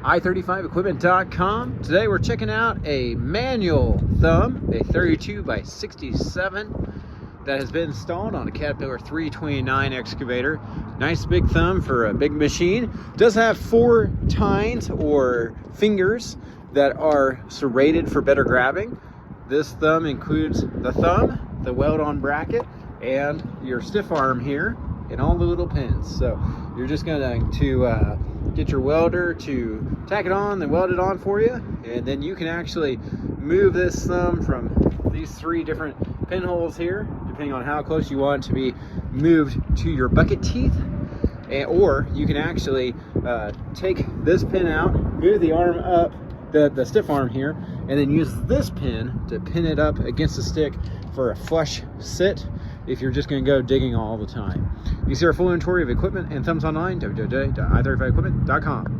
i35equipment.com. Today we're checking out a manual thumb, a 32 by 67 that has been installed on a Caterpillar 329 excavator. Nice big thumb for a big machine. Does have 4 tines or fingers that are serrated for better grabbing. This thumb includes the thumb, the weld-on bracket, and your stiff arm here, and all the little pins. So you're just going to get your welder to tack it on, then weld it on for you, and then you can actually move this thumb from these 3 different pinholes here, depending on how close you want it to be moved to your bucket teeth. Or you can actually take this pin out, move the arm up, the stiff arm here, and then use this pin to pin it up against the stick for a flush sit if you're just going to go digging all the time. You can see our full inventory of equipment and thumbs online, www.i35equipment.com.